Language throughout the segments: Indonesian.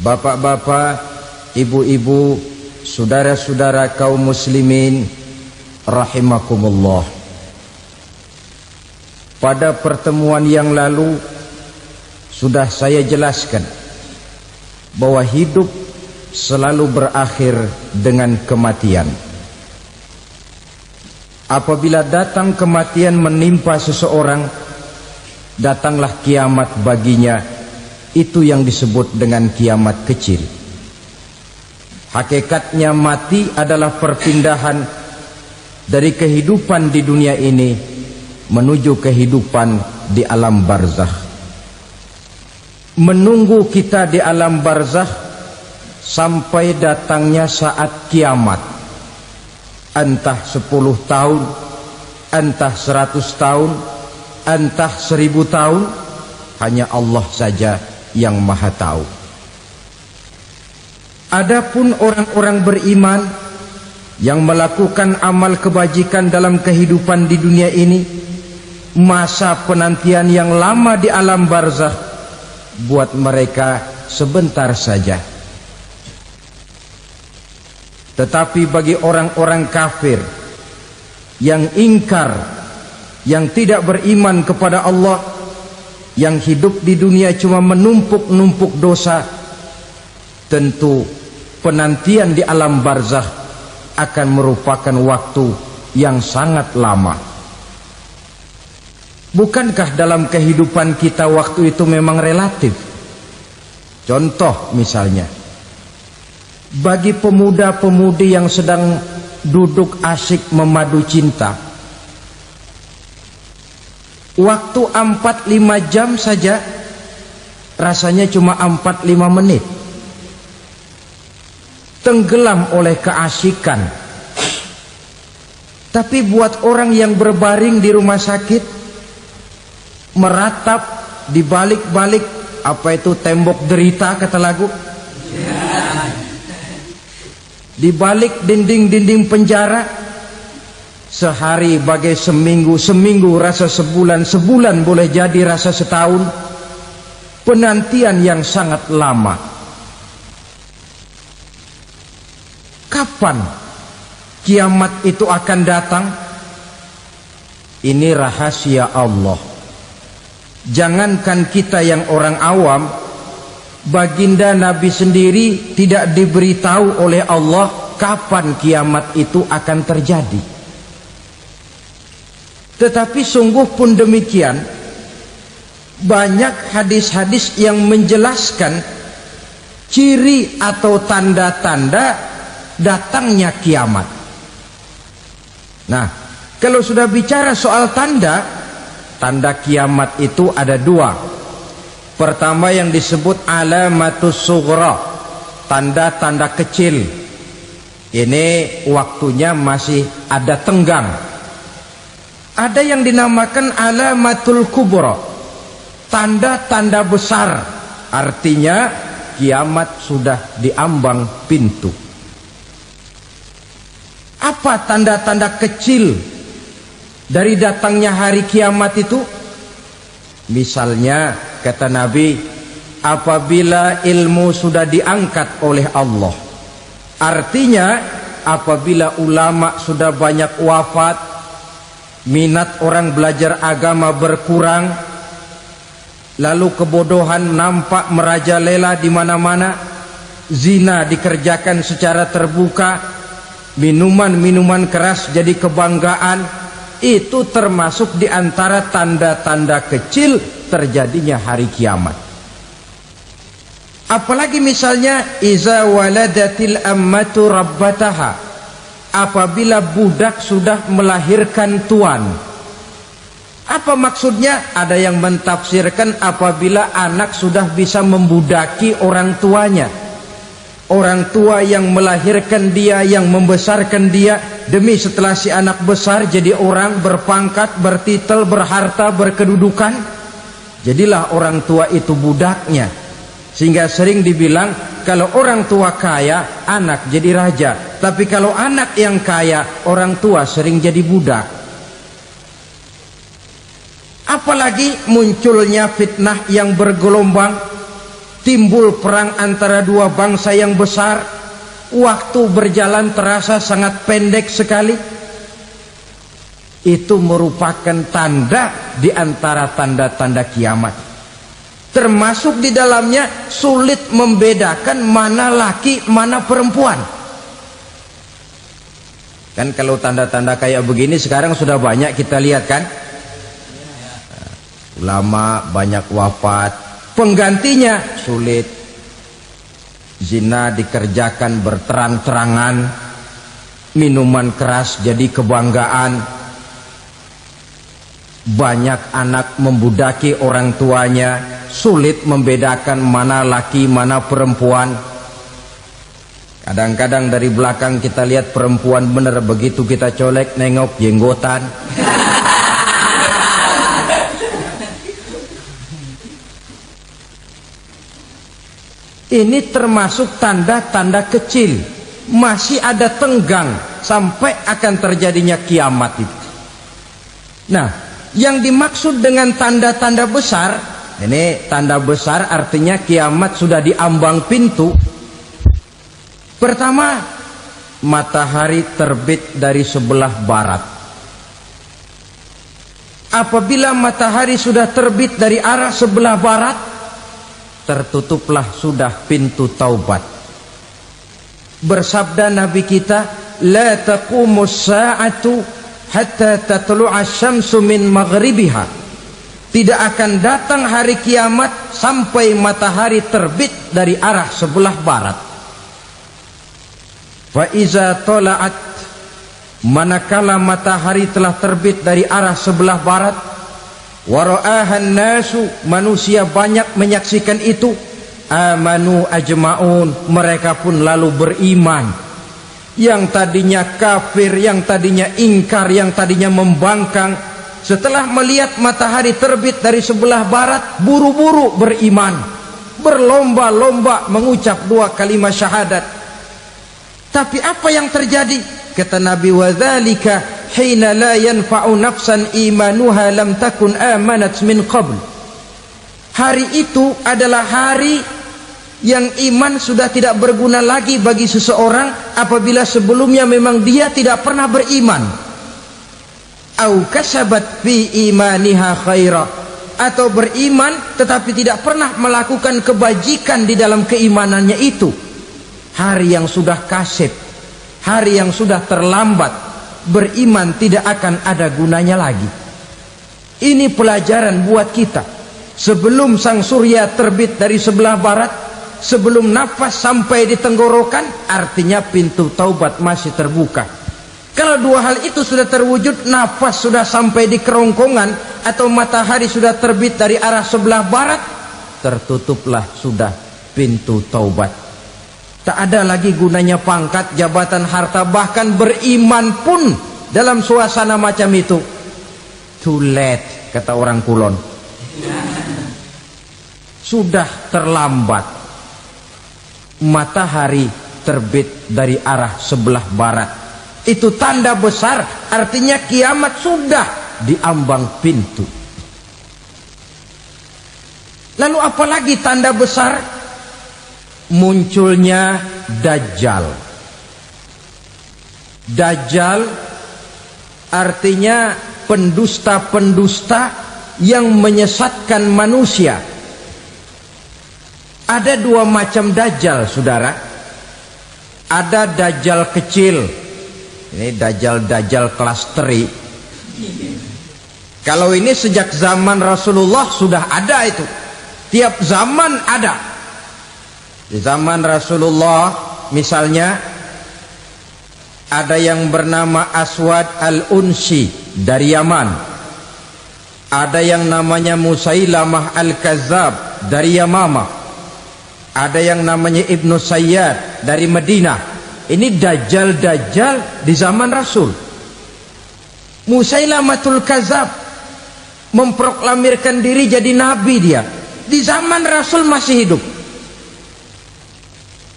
bapak-bapak, ibu-ibu, saudara-saudara kaum muslimin rahimakumullah. Pada pertemuan yang lalu sudah saya jelaskan bahwa hidup selalu berakhir dengan kematian. Apabila datang kematian menimpa seseorang, datanglah kiamat baginya. Itu yang disebut dengan kiamat kecil. Hakikatnya mati adalah perpindahan dari kehidupan di dunia ini menuju kehidupan di alam barzakh. Menunggu kita di alam barzakh sampai datangnya saat kiamat. Entah 10 tahun, entah 100 tahun, entah 1000 tahun, hanya Allah saja yang maha tahu. Adapun orang-orang beriman yang melakukan amal kebajikan dalam kehidupan di dunia ini, masa penantian yang lama di alam barzakh buat mereka sebentar saja. Tetapi bagi orang-orang kafir yang ingkar, yang tidak beriman kepada Allah, yang hidup di dunia cuma menumpuk-numpuk dosa, tentu penantian di alam barzakh akan merupakan waktu yang sangat lama. Bukankah dalam kehidupan kita waktu itu memang relatif? Contoh misalnya, bagi pemuda-pemudi yang sedang duduk asyik memadu cinta, waktu 4-5 jam saja rasanya cuma 4-5 menit, tenggelam oleh keasikan. Tapi buat orang yang berbaring di rumah sakit, meratap di balik-balik apa itu tembok derita kata lagu, di balik dinding-dinding penjara, sehari bagai seminggu, seminggu rasa sebulan, sebulan boleh jadi rasa setahun. Penantian yang sangat lama. Kapan kiamat itu akan datang? Ini rahasia Allah. Jangankan kita yang orang awam, baginda Nabi sendiri tidak diberitahu oleh Allah kapan kiamat itu akan terjadi. Tetapi sungguh pun demikian, banyak hadis-hadis yang menjelaskan ciri atau tanda-tanda datangnya kiamat. Nah, kalau sudah bicara soal tanda kiamat itu ada 2. Pertama yang disebut alamatus sughra, tanda-tanda kecil. Ini waktunya masih ada tenggang. Ada yang dinamakan alamatul kubra, tanda-tanda besar. Artinya kiamat sudah diambang pintu. Apa tanda-tanda kecil dari datangnya hari kiamat itu? Misalnya kata Nabi, apabila ilmu sudah diangkat oleh Allah, artinya apabila ulama sudah banyak wafat, minat orang belajar agama berkurang, lalu kebodohan nampak merajalela di mana-mana, zina dikerjakan secara terbuka, minuman-minuman keras jadi kebanggaan. Itu termasuk di antara tanda-tanda kecil terjadinya hari kiamat. Apalagi misalnya iza waladatil ammatu rabbataha, apabila budak sudah melahirkan tuan. Apa maksudnya? Ada yang mentafsirkan apabila anak sudah bisa membudaki orang tuanya. Orang tua yang melahirkan dia, yang membesarkan dia, demi setelah si anak besar jadi orang berpangkat, bertitel, berharta, berkedudukan, jadilah orang tua itu budaknya. Sehingga sering dibilang kalau orang tua kaya, anak jadi raja. Tapi kalau anak yang kaya, orang tua sering jadi budak. Apalagi munculnya fitnah yang bergelombang, timbul perang antara dua bangsa yang besar, waktu berjalan terasa sangat pendek sekali. Itu merupakan tanda di antara tanda-tanda kiamat. Termasuk di dalamnya sulit membedakan mana laki mana perempuan. Kan kalau tanda-tanda kayak begini sekarang sudah banyak kita lihat kan. Ulama banyak wafat, penggantinya sulit. Zina dikerjakan berterang-terangan, minuman keras jadi kebanggaan. Banyak anak membudaki orang tuanya, sulit membedakan mana laki mana perempuan. Kadang-kadang dari belakang kita lihat perempuan bener, begitu kita colek nengok jenggotan. Ini termasuk tanda-tanda kecil, masih ada tenggang sampai akan terjadinya kiamat itu. Nah, yang dimaksud dengan tanda-tanda besar, ini tanda besar artinya kiamat sudah diambang pintu. Pertama, matahari terbit dari sebelah barat. Apabila matahari sudah terbit dari arah sebelah barat, tertutuplah sudah pintu taubat. Bersabda Nabi kita, la taqumus sa'atu hatta tatlu'a syamsu min maghribiha. Tidak akan datang hari kiamat sampai matahari terbit dari arah sebelah barat. Fa iza tala'at, manakala matahari telah terbit dari arah sebelah barat, wa ra'ahan nasu, manusia banyak menyaksikan itu, amanu ajma'un, mereka pun lalu beriman. Yang tadinya kafir, yang tadinya ingkar, yang tadinya membangkang, setelah melihat matahari terbit dari sebelah barat, buru-buru beriman, berlomba-lomba mengucap dua kalimat syahadat. Tapi apa yang terjadi? Kata Nabi, wadzalika hina la yanfa'u nafsan imanuha lam takun amanat min qabl. Hari itu adalah hari yang iman sudah tidak berguna lagi bagi seseorang apabila sebelumnya memang dia tidak pernah beriman. Au kasabat fi imaniha khaira, atau beriman tetapi tidak pernah melakukan kebajikan di dalam keimanannya itu. Hari yang sudah kasib, hari yang sudah terlambat, beriman tidak akan ada gunanya lagi. Ini pelajaran buat kita. Sebelum sang surya terbit dari sebelah barat, sebelum nafas sampai di tenggorokan, artinya pintu taubat masih terbuka. Kalau dua hal itu sudah terwujud, nafas sudah sampai di kerongkongan atau matahari sudah terbit dari arah sebelah barat, tertutuplah sudah pintu taubat. Tak ada lagi gunanya pangkat, jabatan, harta, bahkan beriman pun dalam suasana macam itu. Too late, kata orang Kulon. Sudah terlambat. Matahari terbit dari arah sebelah barat. Itu tanda besar, artinya kiamat sudah diambang pintu. Lalu apalagi tanda besar? Munculnya Dajjal. Dajjal artinya pendusta-pendusta yang menyesatkan manusia. Ada dua macam Dajjal, saudara. Ada Dajjal kecil. Ini Dajjal kelas teri. Kalau ini sejak zaman Rasulullah sudah ada itu. Tiap zaman ada. Di zaman Rasulullah misalnya ada yang bernama Aswad al-Unsi dari Yaman. Ada yang namanya Musailamah al-Kazzab dari Yamamah. Ada yang namanya Ibnu Sayyad dari Madinah. Ini Dajjal di zaman Rasul. Musailamatul Kazzab memproklamirkan diri jadi nabi dia. Di zaman Rasul masih hidup.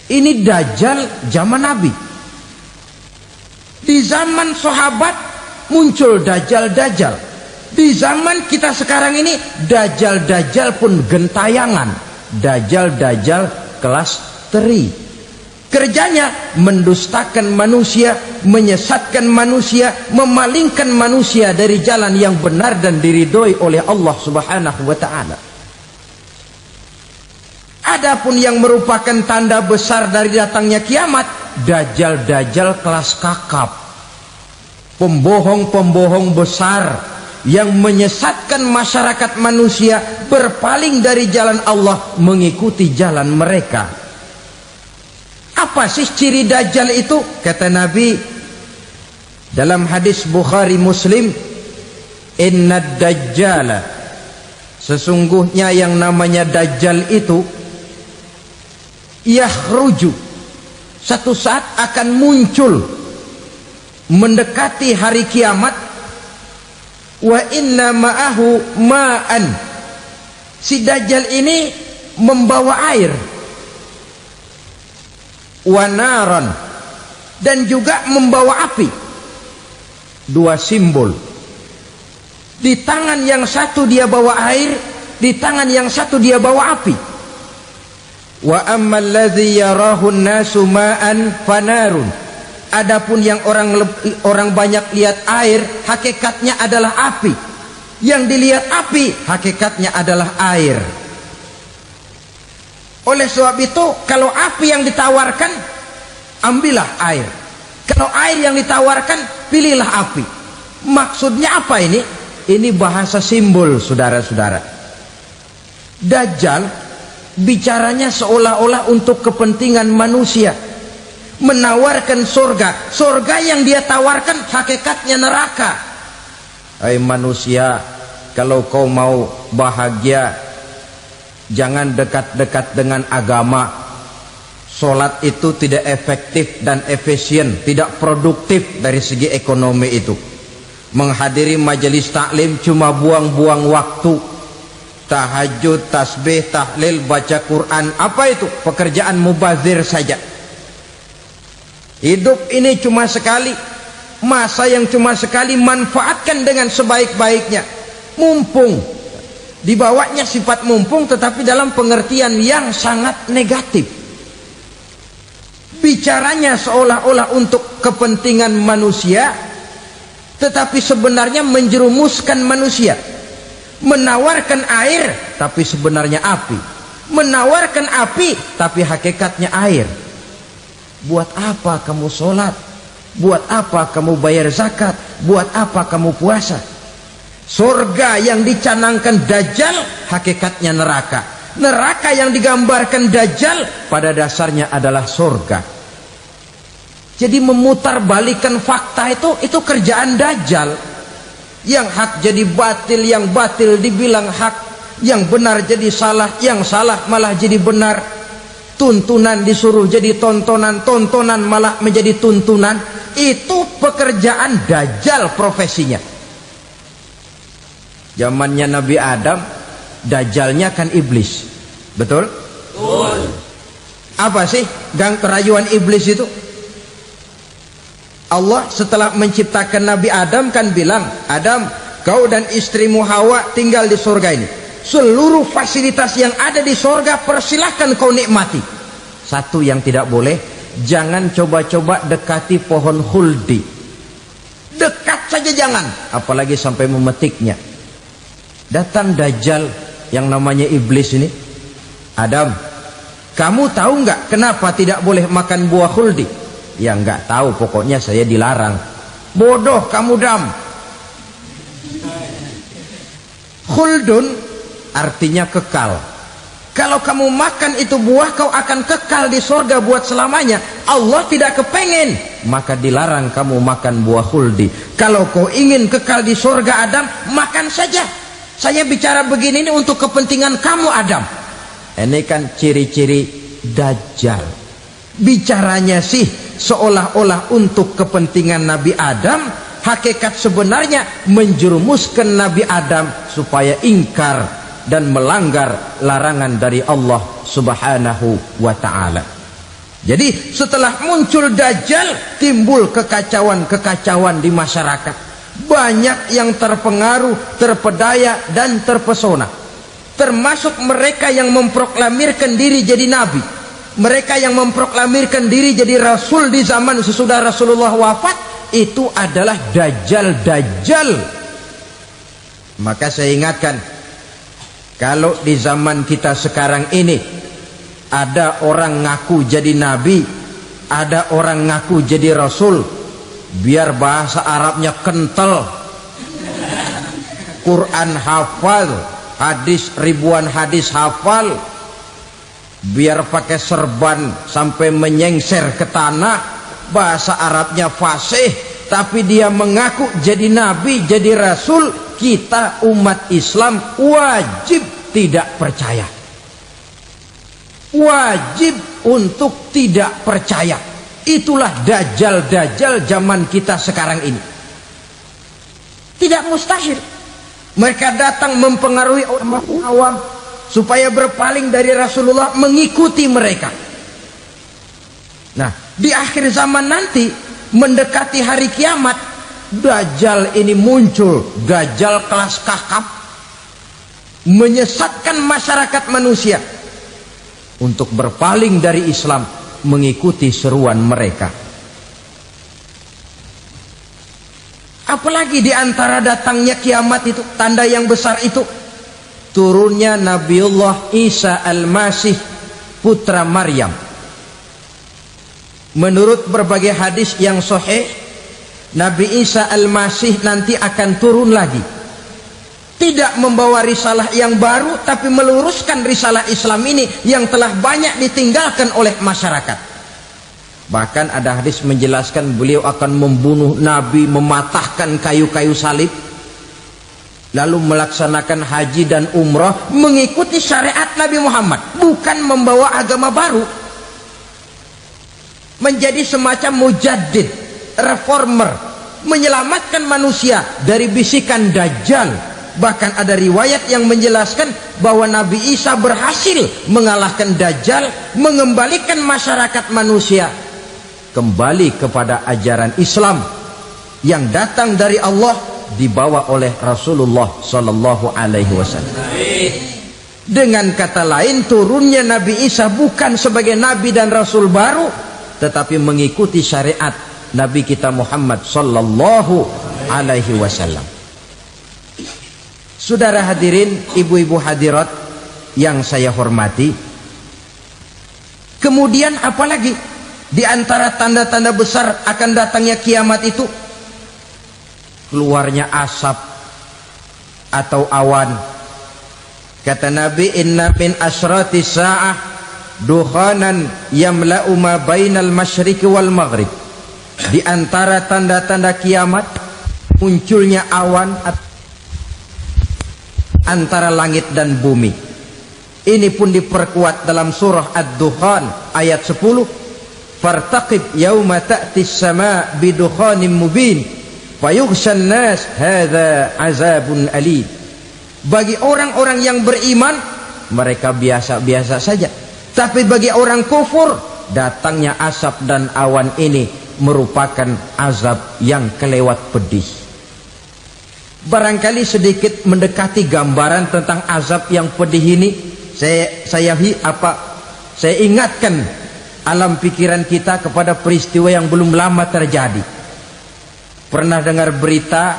Ini Dajjal zaman Nabi. Di zaman sahabat muncul Dajjal. Di zaman kita sekarang ini Dajjal pun gentayangan. dajjal kelas teri. Kerjanya mendustakan manusia, menyesatkan manusia, memalingkan manusia dari jalan yang benar dan diridhoi oleh Allah Subhanahu wa taala. Adapun yang merupakan tanda besar dari datangnya kiamat, dajjal kelas kakap, pembohong besar yang menyesatkan masyarakat manusia berpaling dari jalan Allah mengikuti jalan mereka. Apa sih ciri dajjal itu? Kata Nabi dalam hadis Bukhari Muslim, inna dajjala, sesungguhnya yang namanya dajjal itu yakhruju, satu saat akan muncul mendekati hari kiamat, wa inna ma'ahu ma'an, si dajjal ini membawa air, wa naran, dan juga membawa api. Dua simbol. Di tangan yang satu dia bawa air, di tangan yang satu dia bawa api. Wa ammal ladzi yarahu an-nasu ma'an fanarun, adapun yang orang banyak lihat air, hakikatnya adalah api. Yang dilihat api, hakikatnya adalah air. Oleh sebab itu, kalau api yang ditawarkan, ambillah air. Kalau air yang ditawarkan, pilihlah api. Maksudnya apa ini? Ini bahasa simbol, saudara-saudara. Dajjal bicaranya seolah-olah untuk kepentingan manusia, menawarkan surga. Surga yang dia tawarkan hakikatnya neraka. Hai manusia, kalau kau mau bahagia, jangan dekat-dekat dengan agama. Sholat itu tidak efektif dan efisien, tidak produktif dari segi ekonomi itu. Menghadiri majelis taklim cuma buang-buang waktu. Tahajud, tasbih, tahlil, baca Quran, apa itu? Pekerjaan mubazir saja. Hidup ini cuma sekali, masa yang cuma sekali, manfaatkan dengan sebaik-baiknya. Mumpung, dibawanya sifat mumpung, tetapi dalam pengertian yang sangat negatif. Bicaranya seolah-olah untuk kepentingan manusia, tetapi sebenarnya menjerumuskan manusia. Menawarkan air, tapi sebenarnya api. Menawarkan api, tapi hakikatnya air. Buat apa kamu sholat? Buat apa kamu bayar zakat? Buat apa kamu puasa? Surga yang dicanangkan dajjal, hakikatnya neraka. Neraka yang digambarkan dajjal, pada dasarnya adalah surga. Jadi memutarbalikan fakta itu kerjaan dajjal. Yang hak jadi batil, yang batil dibilang hak, yang benar jadi salah, yang salah malah jadi benar. Tuntunan disuruh jadi tontonan, tontonan malah menjadi tuntunan. Itu pekerjaan dajjal profesinya. Zamannya Nabi Adam, dajjalnya kan iblis. Betul? Betul. Apa sih gang kerayuan iblis itu? Allah setelah menciptakan Nabi Adam kan bilang, Adam, kau dan istrimu Hawa tinggal di surga ini. Seluruh fasilitas yang ada di surga persilahkan kau nikmati. Satu yang tidak boleh, jangan coba-coba dekati pohon khuldi. Dekat saja jangan, apalagi sampai memetiknya. Datang dajjal yang namanya iblis ini. Adam, kamu tahu nggak kenapa tidak boleh makan buah khuldi? Ya nggak tahu, pokoknya saya dilarang. Bodoh kamu Dam. Khuldun artinya kekal. Kalau kamu makan itu buah, kau akan kekal di surga buat selamanya. Allah tidak kepengen, maka dilarang kamu makan buah khuldi. Kalau kau ingin kekal di surga Adam, makan saja. Saya bicara begini ini untuk kepentingan kamu Adam. Ini kan ciri-ciri dajjal. Bicaranya sih seolah-olah untuk kepentingan Nabi Adam, hakikat sebenarnya menjerumuskan Nabi Adam supaya ingkar dan melanggar larangan dari Allah Subhanahu wa ta'ala. Jadi setelah muncul dajjal, timbul kekacauan-kekacauan di masyarakat. Banyak yang terpengaruh, terpedaya dan terpesona. termasuk mereka yang memproklamirkan diri jadi nabi, mereka yang memproklamirkan diri jadi rasul di zaman sesudah Rasulullah wafat, itu adalah dajjal-dajjal. Maka saya ingatkan, kalau di zaman kita sekarang ini ada orang ngaku jadi nabi, ada orang ngaku jadi rasul, biar bahasa Arabnya kental, Quran hafal, hadis ribuan hadis hafal, biar pakai serban sampai menyengser ke tanah, bahasa Arabnya fasih, tapi dia mengaku jadi nabi, jadi rasul, kita umat Islam wajib tidak percaya, wajib untuk tidak percaya. Itulah dajjal-dajjal zaman kita sekarang ini. Tidak mustahil mereka datang mempengaruhi orang awam supaya berpaling dari Rasulullah, mengikuti mereka. Nah, di akhir zaman nanti, mendekati hari kiamat, dajjal ini muncul, dajjal kelas kakap, menyesatkan masyarakat manusia untuk berpaling dari Islam, mengikuti seruan mereka. Apalagi di antara datangnya kiamat itu, tanda yang besar itu, turunnya Nabiullah Isa Al-Masih, putra Maryam. Menurut berbagai hadis yang sahih, Nabi Isa Al-Masih nanti akan turun lagi, tidak membawa risalah yang baru, tapi meluruskan risalah Islam ini yang telah banyak ditinggalkan oleh masyarakat. Bahkan ada hadis menjelaskan beliau akan membunuh Nabi, mematahkan kayu-kayu salib, lalu melaksanakan haji dan umrah mengikuti syariat Nabi Muhammad, bukan membawa agama baru. Menjadi semacam mujaddid, reformer, menyelamatkan manusia dari bisikan dajjal. Bahkan ada riwayat yang menjelaskan bahwa Nabi Isa berhasil mengalahkan dajjal, mengembalikan masyarakat manusia kembali kepada ajaran Islam yang datang dari Allah, dibawa oleh Rasulullah Sallallahu Alaihi Wasallam. Dengan kata lain, turunnya Nabi Isa bukan sebagai Nabi dan Rasul baru, tetapi mengikuti syariat Nabi kita Muhammad Sallallahu Alaihi Wasallam. Saudara hadirin, ibu-ibu hadirat yang saya hormati, kemudian apalagi di antara tanda-tanda besar akan datangnya kiamat itu? Keluarnya asap atau awan. Kata Nabi, inna min asyrati sa'ah dukhanan yamla'u ma bainal masyriqi wal maghrib. Di antara tanda-tanda kiamat, munculnya awan antara langit dan bumi. Ini pun diperkuat dalam surah Ad-Dukhan ayat 10. Fartaqib yauma ta'ti as-sama' bidukhanin mubin fayughshan nas hadza azabun alim. Bagi orang-orang yang beriman, mereka biasa-biasa saja, tapi bagi orang kufur, datangnya asap dan awan ini merupakan azab yang kelewat pedih. Barangkali sedikit mendekati gambaran tentang azab yang pedih ini, saya ingatkan alam pikiran kita kepada peristiwa yang belum lama terjadi. Pernah dengar berita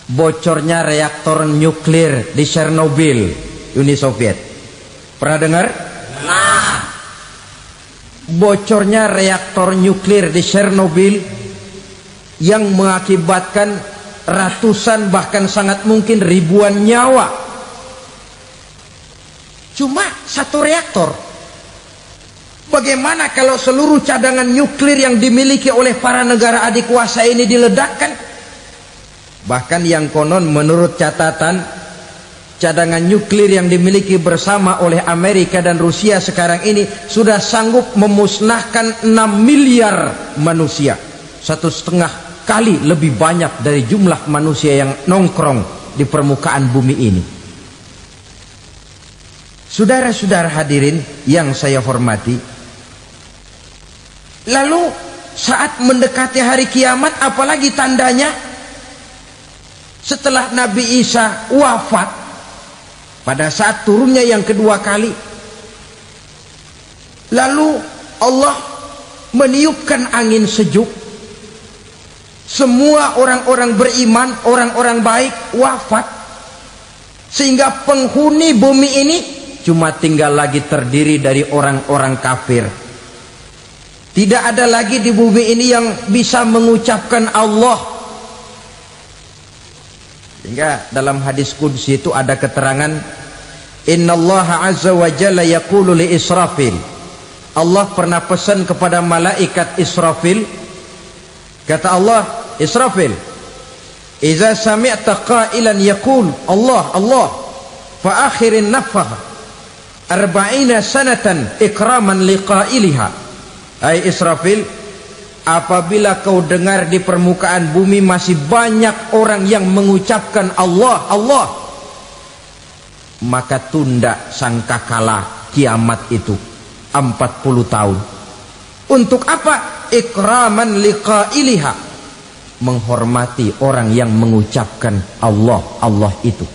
bocornya reaktor nuklir di Chernobyl, Uni Soviet? Pernah dengar? Nah, bocornya reaktor nuklir di Chernobyl yang mengakibatkan ratusan, bahkan sangat mungkin ribuan nyawa. Cuma satu reaktor. Bagaimana kalau seluruh cadangan nuklir yang dimiliki oleh para negara adik kuasa ini diledakkan? Bahkan yang konon menurut catatan, cadangan nuklir yang dimiliki bersama oleh Amerika dan Rusia sekarang ini sudah sanggup memusnahkan 6 miliar manusia, 1,5 kali lebih banyak dari jumlah manusia yang nongkrong di permukaan bumi ini. Saudara-saudara hadirin yang saya hormati, lalu saat mendekati hari kiamat, apalagi tandanya? Setelah Nabi Isa wafat, pada saat turunnya yang kedua kali, lalu Allah meniupkan angin sejuk. Semua orang-orang beriman, orang-orang baik wafat, sehingga penghuni bumi ini cuma tinggal lagi terdiri dari orang-orang kafir. Tidak ada lagi di bumi ini yang bisa mengucapkan Allah. Sehingga dalam hadis qudsi itu ada keterangan, innallaha azza wa jalla yaqulu li Israfil. Allah pernah pesan kepada malaikat Israfil, kata Allah, Israfil, idza sami'ta qailan yaqul Allah Allah fa akhirin nafakha 40 sanatan ikraman liqailiha. Hai Israfil, apabila kau dengar di permukaan bumi masih banyak orang yang mengucapkan Allah Allah, maka tunda sangkakala kiamat itu 40 tahun. Untuk apa? Ikraman liqailiha, menghormati orang yang mengucapkan Allah Allah itu.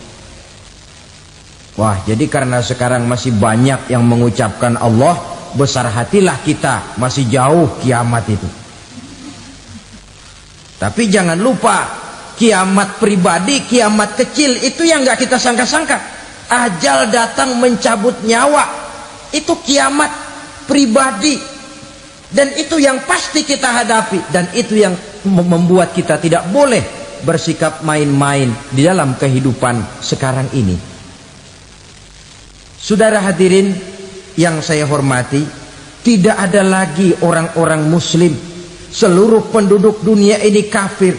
Wah, jadi karena sekarang masih banyak yang mengucapkan Allah, besar hatilah kita, masih jauh kiamat itu. Tapi jangan lupa, kiamat pribadi, kiamat kecil itu yang nggak kita sangka-sangka. Ajal datang mencabut nyawa, itu kiamat pribadi. Dan itu yang pasti kita hadapi, dan itu yang membuat kita tidak boleh bersikap main-main di dalam kehidupan sekarang ini. Saudara hadirin yang saya hormati, tidak ada lagi orang-orang muslim. Seluruh penduduk dunia ini kafir.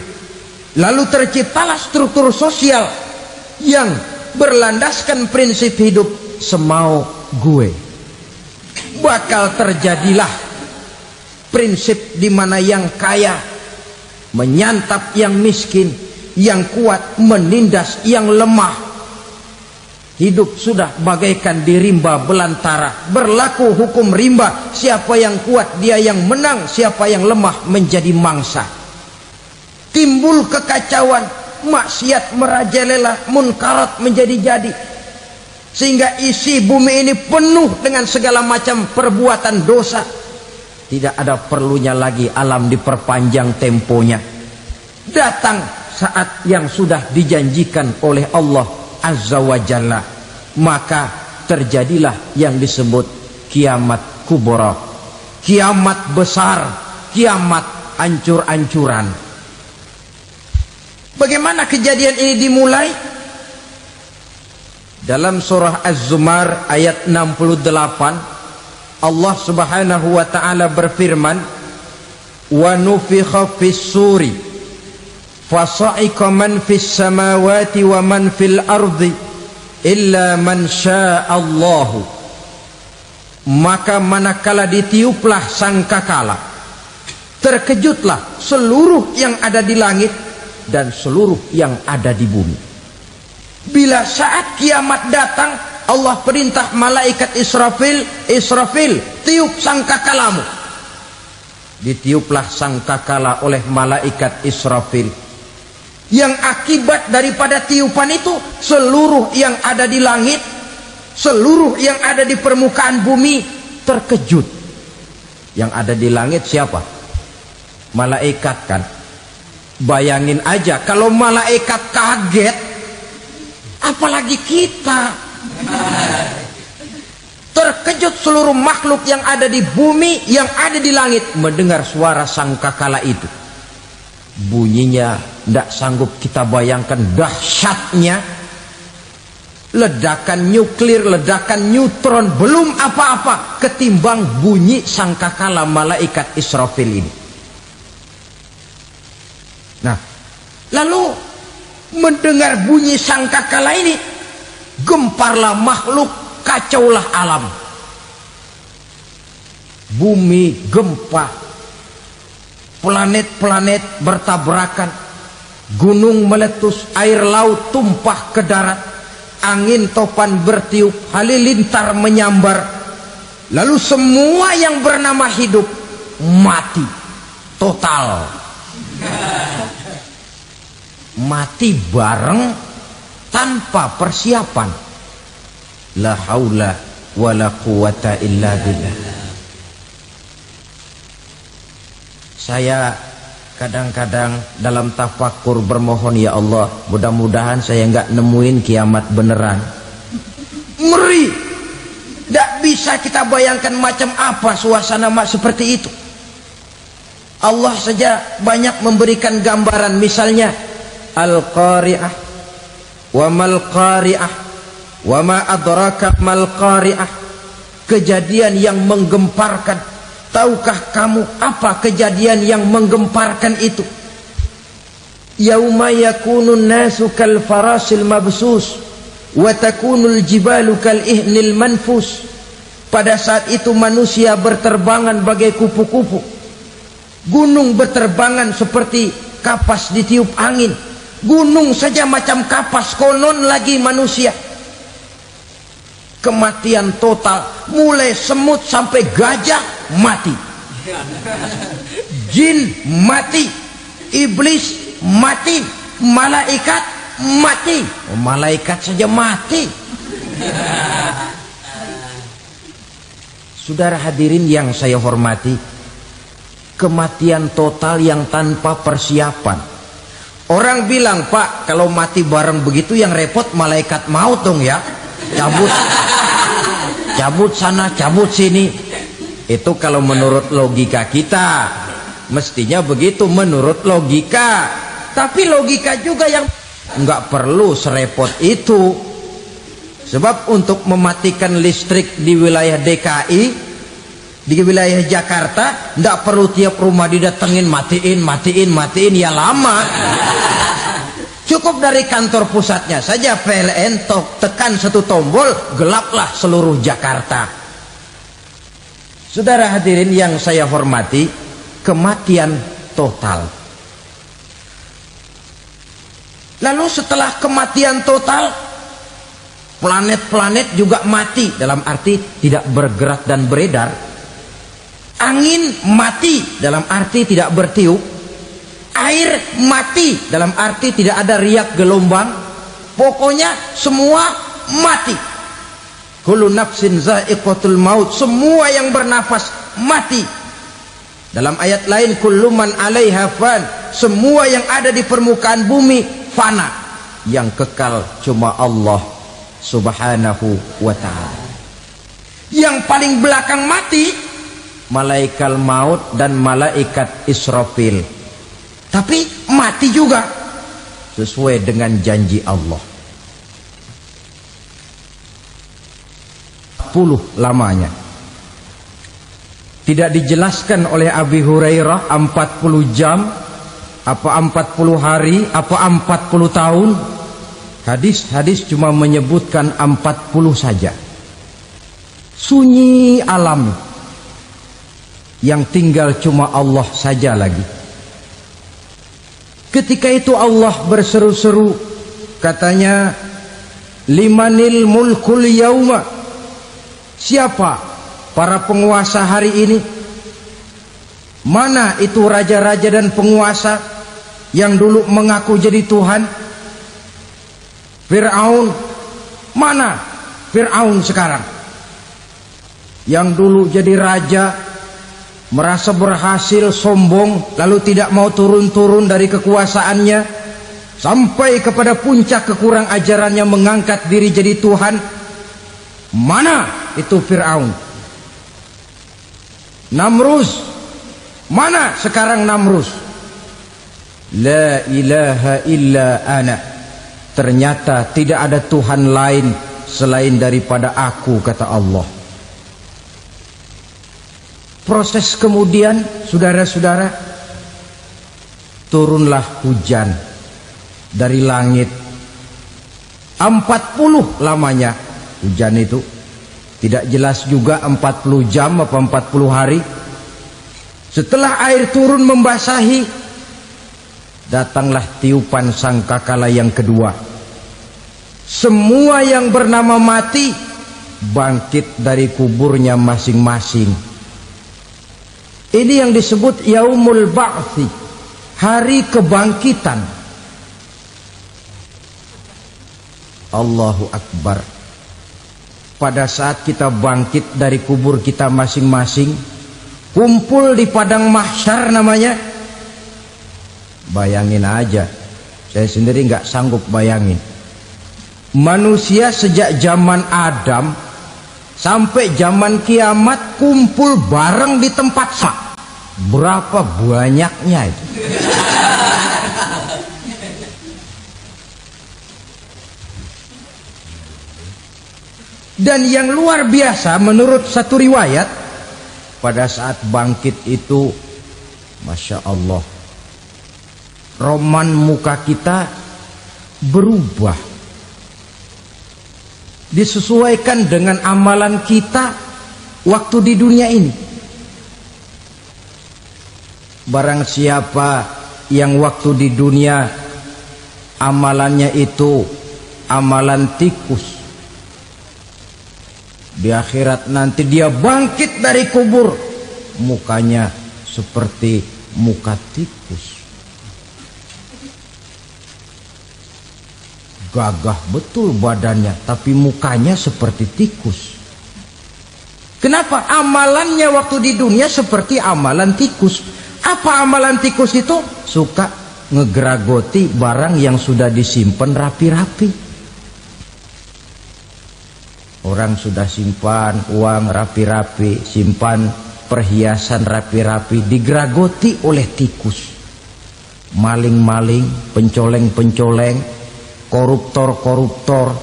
Lalu terciptalah struktur sosial yang berlandaskan prinsip hidup semau gue. Bakal terjadilah prinsip di mana yang kaya menyantap yang miskin, yang kuat menindas yang lemah. Hidup sudah bagaikan di rimba belantara, berlaku hukum rimba. Siapa yang kuat dia yang menang, siapa yang lemah menjadi mangsa. Timbul kekacauan, maksiat merajalela, munkarat menjadi-jadi, sehingga isi bumi ini penuh dengan segala macam perbuatan dosa. Tidak ada perlunya lagi alam diperpanjang temponya. Datang saat yang sudah dijanjikan oleh Allah Azza wa Jalla, maka terjadilah yang disebut kiamat kubra, kiamat besar, kiamat ancur-ancuran. Bagaimana kejadian ini dimulai? Dalam surah Az-Zumar ayat 68, Allah subhanahu wa ta'ala berfirman, wa nufikha fis suri fasa'iqa man fis samawati wa man fil ardi illa man sya'allahu. Maka manakala ditiuplah sangkakala, terkejutlah seluruh yang ada di langit dan seluruh yang ada di bumi. Bila saat kiamat datang, Allah perintah malaikat Israfil, Israfil, tiup sangkakalamu. Ditiuplah sangkakala oleh malaikat Israfil. Yang akibat daripada tiupan itu, seluruh yang ada di langit, seluruh yang ada di permukaan bumi terkejut. Yang ada di langit siapa? Malaikat kan. Bayangin aja kalau malaikat kaget, apalagi kita. Terkejut seluruh makhluk yang ada di bumi, yang ada di langit mendengar suara sangkakala itu. Bunyinya tidak sanggup kita bayangkan dahsyatnya. Ledakan nuklir, ledakan neutron, belum apa-apa ketimbang bunyi sangkakala malaikat Israfil ini. Nah, lalu mendengar bunyi sangkakala ini, gemparlah makhluk, kacaulah alam. Bumi gempa, planet-planet bertabrakan, gunung meletus, air laut tumpah ke darat, angin topan bertiup, halilintar menyambar. Lalu semua yang bernama hidup mati total. Mati bareng tanpa persiapan. La haula wala quwata illa billah. Saya kadang-kadang dalam tafakur bermohon, ya Allah, mudah-mudahan saya nggak nemuin kiamat beneran. Ngeri. Tidak bisa kita bayangkan macam apa suasana seperti itu. Allah saja banyak memberikan gambaran, misalnya Al-Qari'ah, wa mal qari'ah, wa ma adraka mal qari'ah. Kejadian yang menggemparkan. Tahukah kamu apa kejadian yang menggemparkan itu? Yauma yakunun nasu kal farasil mabsus wa takunul jibalu kal ihnil manfus. Pada saat itu manusia berterbangan bagai kupu-kupu, gunung berterbangan seperti kapas ditiup angin. Gunung saja macam kapas, konon lagi manusia. Kematian total, mulai semut sampai gajah mati, jin mati, iblis mati, malaikat mati. Oh, malaikat saja mati. Saudara hadirin yang saya hormati, kematian total yang tanpa persiapan. Orang bilang, Pak, kalau mati bareng begitu yang repot malaikat maut dong ya. Cabut sana, cabut sini. Itu kalau menurut logika kita, mestinya begitu menurut logika. Tapi logika juga yang nggak perlu serepot itu. Sebab untuk mematikan listrik di wilayah DKI, di wilayah Jakarta, nggak perlu tiap rumah didatengin, matiin, ya lama. Cukup dari kantor pusatnya saja PLN, tekan satu tombol, gelaplah seluruh Jakarta. Saudara hadirin yang saya hormati, kematian total. Lalu setelah kematian total, planet-planet juga mati, dalam arti tidak bergerak dan beredar. Angin mati, dalam arti tidak bertiup. Air mati, dalam arti tidak ada riak gelombang. Pokoknya semua mati. Kullu nafsin za'iqatul maut, semua yang bernafas mati. Dalam ayat lain, kullu man 'alaiha fan, semua yang ada di permukaan bumi fana. Yang kekal cuma Allah Subhanahu wa ta'ala. Yang paling belakang mati malaikat maut dan malaikat Israfil. Tapi mati juga sesuai dengan janji Allah. 40 lamanya. Tidak dijelaskan oleh Abi Hurairah 40 jam, apa 40 hari, apa 40 tahun. Hadis-hadis cuma menyebutkan 40 saja. Sunyi alam, yang tinggal cuma Allah saja lagi. Ketika itu Allah berseru-seru, katanya, limanil mulkul yauma, siapa para penguasa hari ini? Mana itu raja-raja dan penguasa yang dulu mengaku jadi Tuhan? Fir'aun, mana Fir'aun sekarang? Yang dulu jadi raja, merasa berhasil, sombong, lalu tidak mau turun-turun dari kekuasaannya, sampai kepada puncak kekurang ajarannya mengangkat diri jadi Tuhan. Mana itu Fir'aun? Namrus, mana sekarang Namrus? La ilaha illa ana, ternyata tidak ada Tuhan lain selain daripada aku, kata Allah. Proses kemudian, saudara-saudara, turunlah hujan dari langit. 40 lamanya hujan itu. Tidak jelas juga 40 jam apa 40 hari. Setelah air turun membasahi, datanglah tiupan sangkakala yang kedua. Semua yang bernama mati bangkit dari kuburnya masing-masing. Ini yang disebut Yaumul Ba'thi, hari kebangkitan. Allahu Akbar. pada saat kita bangkit dari kubur kita masing-masing, kumpul di padang mahsyar namanya. Bayangin aja, saya sendiri nggak sanggup bayangin. Manusia sejak zaman Adam sampai zaman kiamat kumpul bareng di tempat sama. Berapa banyaknya itu? Dan yang luar biasa menurut satu riwayat, pada saat bangkit itu, Masya Allah, roman muka kita berubah, disesuaikan dengan amalan kita waktu di dunia ini. Barang siapa yang waktu di dunia amalannya itu amalan tikus, di akhirat nanti dia bangkit dari kubur, mukanya seperti muka tikus. Gagah betul badannya, tapi mukanya seperti tikus. Kenapa? Amalannya waktu di dunia seperti amalan tikus. Apa amalan tikus itu? Suka ngegeragoti barang yang sudah disimpan rapi-rapi. Orang sudah simpan uang rapi-rapi, simpan perhiasan rapi-rapi, digeragoti oleh tikus. Maling-maling, pencoleng-pencoleng, koruptor-koruptor.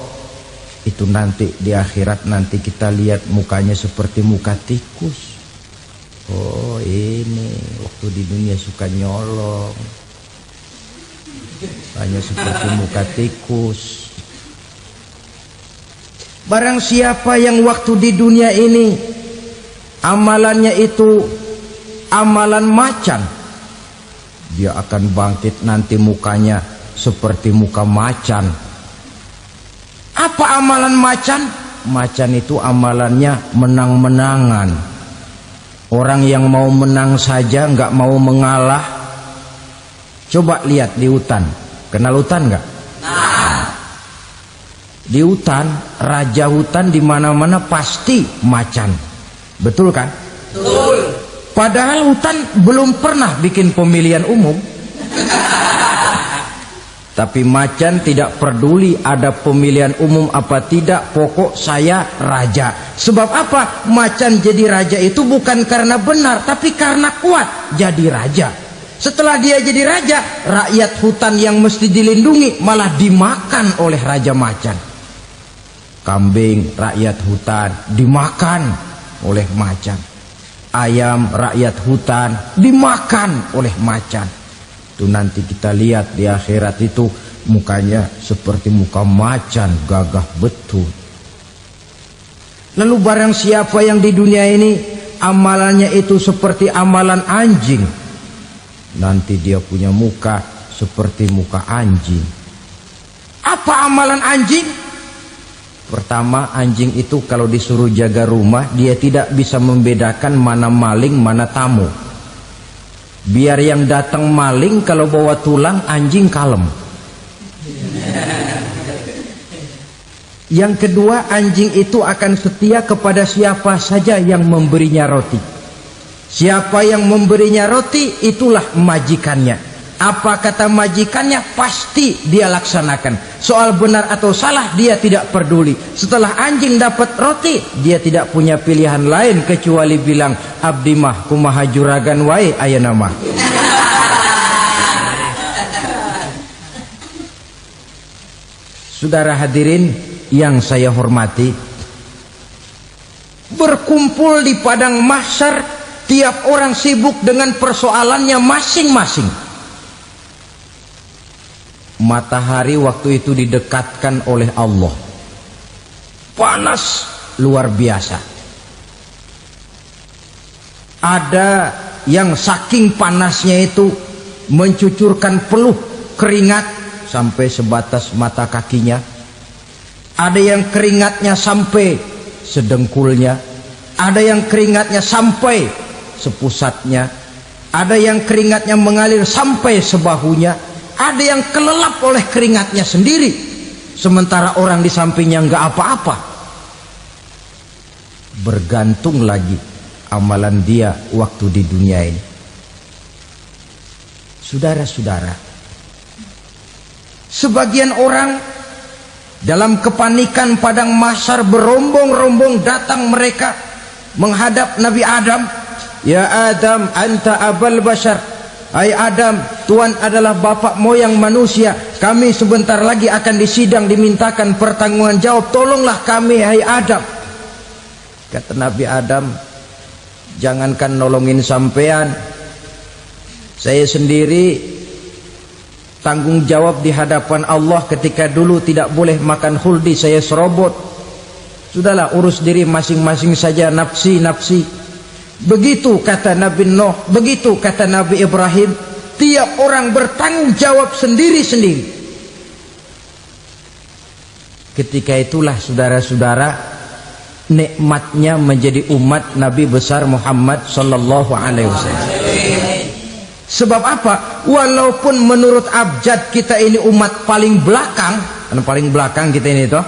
Itu nanti di akhirat nanti kita lihat mukanya seperti muka tikus. Oh ini waktu di dunia suka nyolong, hanya seperti muka tikus. Barang siapa yang waktu di dunia ini amalannya itu amalan macan, dia akan bangkit nanti mukanya seperti muka macan. Apa amalan macan? Macan itu amalannya menang-menangan. Orang yang mau menang saja nggak mau mengalah. Coba lihat di hutan, kenal hutan nggak? Di hutan, raja hutan di mana-mana pasti macan, betul kan? Betul. Padahal hutan belum pernah bikin pemilihan umum. Tapi macan tidak peduli ada pemilihan umum apa tidak, pokok saya raja. Sebab apa? Macan jadi raja itu bukan karena benar, tapi karena kuat jadi raja. Setelah dia jadi raja, rakyat hutan yang mesti dilindungi malah dimakan oleh raja macan. Kambing rakyat hutan dimakan oleh macan. Ayam rakyat hutan dimakan oleh macan. Itu nanti kita lihat di akhirat itu mukanya seperti muka macan, gagah betul. Lalu barang siapa yang di dunia ini amalannya itu seperti amalan anjing, nanti dia punya muka seperti muka anjing. Apa amalan anjing? Pertama, anjing itu kalau disuruh jaga rumah, dia tidak bisa membedakan mana maling, mana tamu. Biar yang datang maling, kalau bawa tulang, anjing kalem. Yang kedua, anjing itu akan setia kepada siapa saja yang memberinya roti. Siapa yang memberinya roti, itulah majikannya. Apa kata majikannya pasti dia laksanakan. Soal benar atau salah dia tidak peduli. Setelah anjing dapat roti, dia tidak punya pilihan lain kecuali bilang, abdi mah kumaha juragan wae ayeuna mah. Saudara hadirin yang saya hormati, berkumpul di padang mahsyar, tiap orang sibuk dengan persoalannya masing-masing. Matahari waktu itu didekatkan oleh Allah, panas luar biasa. Ada yang saking panasnya itu mencucurkan peluh keringat sampai sebatas mata kakinya. Ada yang keringatnya sampai sedengkulnya, ada yang keringatnya sampai sepusatnya, ada yang keringatnya mengalir sampai sebahunya. Ada yang kelelap oleh keringatnya sendiri, sementara orang di sampingnya nggak apa-apa. bergantung lagi amalan dia waktu di dunia ini. Saudara-saudara, sebagian orang dalam kepanikan padang mahsyar berombong-rombong datang mereka menghadap Nabi Adam. Ya Adam, anta abal bashar. Hai Adam, Tuhan adalah bapak moyang manusia. Kami sebentar lagi akan disidang, dimintakan pertanggungan jawab. Tolonglah kami, hai Adam. Kata Nabi Adam, jangankan nolongin sampean, saya sendiri tanggung jawab di hadapan Allah ketika dulu tidak boleh makan khuldi, saya serobot. Sudahlah, urus diri masing-masing saja, nafsi. Begitu kata Nabi Nuh, begitu kata Nabi Ibrahim. Tiap orang bertanggung jawab sendiri-sendiri. Ketika itulah saudara-saudara, nikmatnya menjadi umat Nabi besar Muhammad sallallahu alaihi wasallam. Sebab apa? Walaupun menurut abjad kita ini umat paling belakang, paling belakang kita ini toh,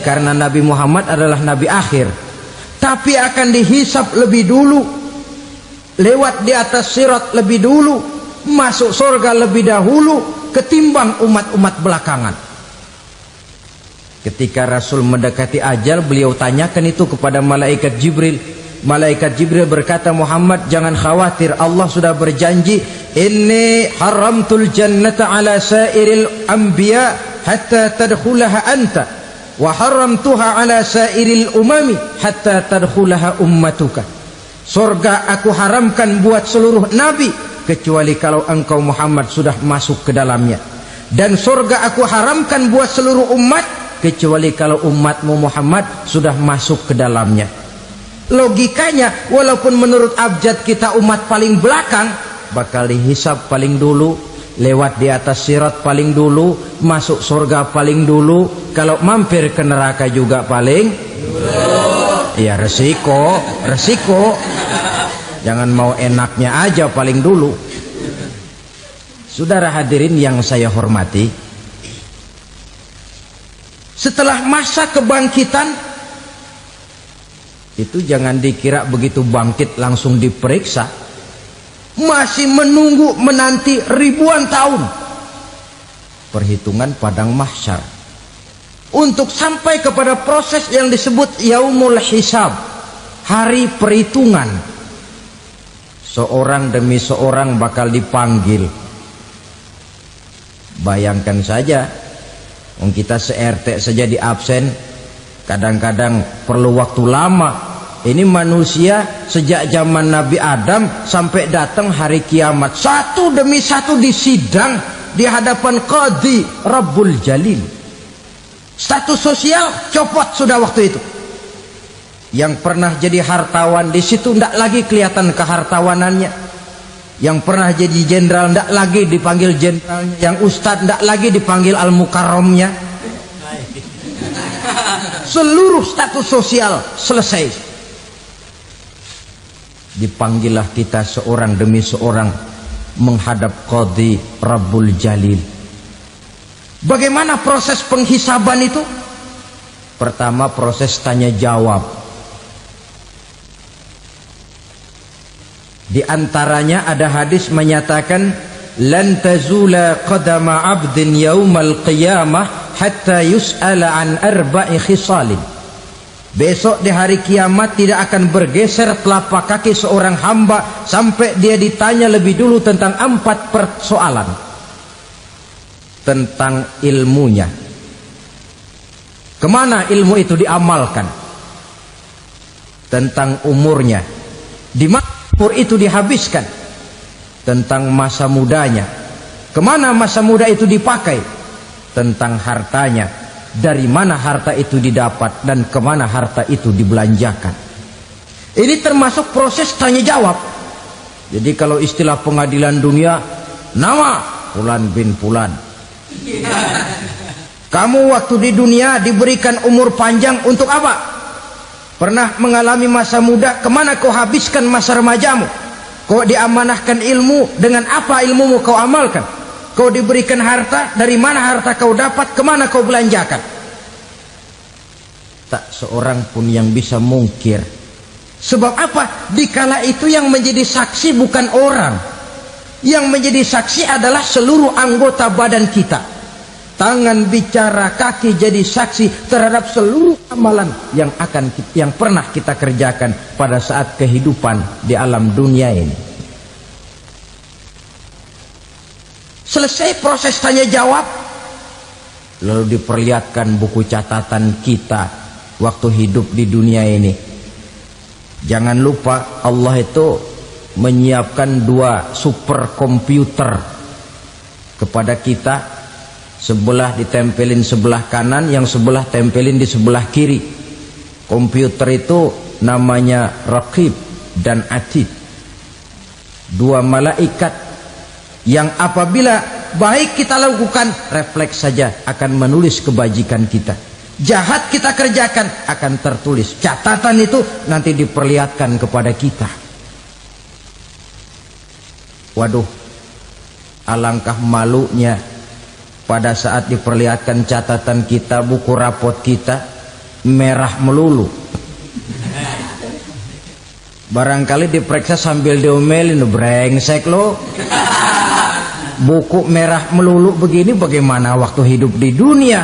karena Nabi Muhammad adalah Nabi akhir, tapi akan dihisap lebih dulu, lewat di atas sirat lebih dulu, masuk surga lebih dahulu ketimbang umat-umat belakangan. Ketika Rasul mendekati ajal, beliau tanyakan itu kepada malaikat Jibril. Malaikat Jibril berkata, Muhammad jangan khawatir, Allah sudah berjanji, inni haramtul jannata ala sairil anbiya hatta tadkhulaha anta wa haramtuha ala sairil umami hatta tadkhulaha ummatuka. Surga aku haramkan buat seluruh nabi kecuali kalau engkau Muhammad sudah masuk ke dalamnya, dan surga aku haramkan buat seluruh umat kecuali kalau umatmu Muhammad sudah masuk ke dalamnya. Logikanya, walaupun menurut abjad kita umat paling belakang, bakal dihisab paling dulu, lewat di atas sirat paling dulu, masuk surga paling dulu, kalau mampir ke neraka juga paling dulu. Ya resiko. Jangan mau enaknya aja paling dulu. Saudara hadirin yang saya hormati, setelah masa kebangkitan itu jangan dikira begitu bangkit langsung diperiksa. Masih menunggu menanti ribuan tahun perhitungan padang mahsyar untuk sampai kepada proses yang disebut yaumul hisab, hari perhitungan. Seorang demi seorang bakal dipanggil. Bayangkan saja, kita se-RT saja di absen, kadang-kadang perlu waktu lama. Ini manusia sejak zaman Nabi Adam sampai datang hari kiamat, satu demi satu disidang di hadapan Qadhi Rabbul Jalil. Status sosial copot sudah waktu itu. Yang pernah jadi hartawan di situ tidak lagi kelihatan kehartawanannya. Yang pernah jadi jenderal tidak lagi dipanggil jenderalnya. Yang ustadz tidak lagi dipanggil al-mukarramnya. Seluruh status sosial selesai. Dipanggillah kita seorang demi seorang menghadap Qadhi Rabbul Jalil. Bagaimana proses penghisaban itu? Pertama, proses tanya jawab. Di antaranya ada hadis menyatakan, lan tazula qadama 'abdin yaumal qiyamah hatta yus'ala an arba'i khisalin. Besok di hari kiamat tidak akan bergeser telapak kaki seorang hamba sampai dia ditanya lebih dulu tentang 4 persoalan. Tentang ilmunya, kemana ilmu itu diamalkan. Tentang umurnya, di mana umur itu dihabiskan. Tentang masa mudanya, kemana masa muda itu dipakai. Tentang hartanya, dari mana harta itu didapat dan kemana harta itu dibelanjakan. Ini termasuk proses tanya jawab. Jadi kalau istilah pengadilan dunia, nama Fulan bin Fulan. Kamu waktu di dunia diberikan umur panjang untuk apa? Pernah mengalami masa muda, kemana kau habiskan masa remajamu? Kau diamanahkan ilmu, dengan apa ilmumu kau amalkan? Kau diberikan harta, dari mana harta kau dapat, kemana kau belanjakan? tak seorang pun yang bisa mungkir. Sebab apa? Dikala itu yang menjadi saksi bukan orang. Yang menjadi saksi adalah seluruh anggota badan kita. Tangan bicara, kaki jadi saksi terhadap seluruh amalan yang pernah kita kerjakan pada saat kehidupan di alam dunia ini. Selesai proses tanya jawab, lalu diperlihatkan buku catatan kita waktu hidup di dunia ini. Jangan lupa Allah itu menyiapkan 2 superkomputer kepada kita. Sebelah ditempelin sebelah kanan, yang sebelah tempelin di sebelah kiri. Komputer itu namanya Raqib dan Atid. 2 malaikat yang apabila baik kita lakukan, refleks saja akan menulis kebajikan kita. Jahat kita kerjakan akan tertulis. Catatan itu nanti diperlihatkan kepada kita. Waduh, alangkah malunya pada saat diperlihatkan catatan kita, buku rapot kita merah melulu. Barangkali diperiksa sambil diomelin, brengsek lo. Buku merah melulu begini bagaimana waktu hidup di dunia?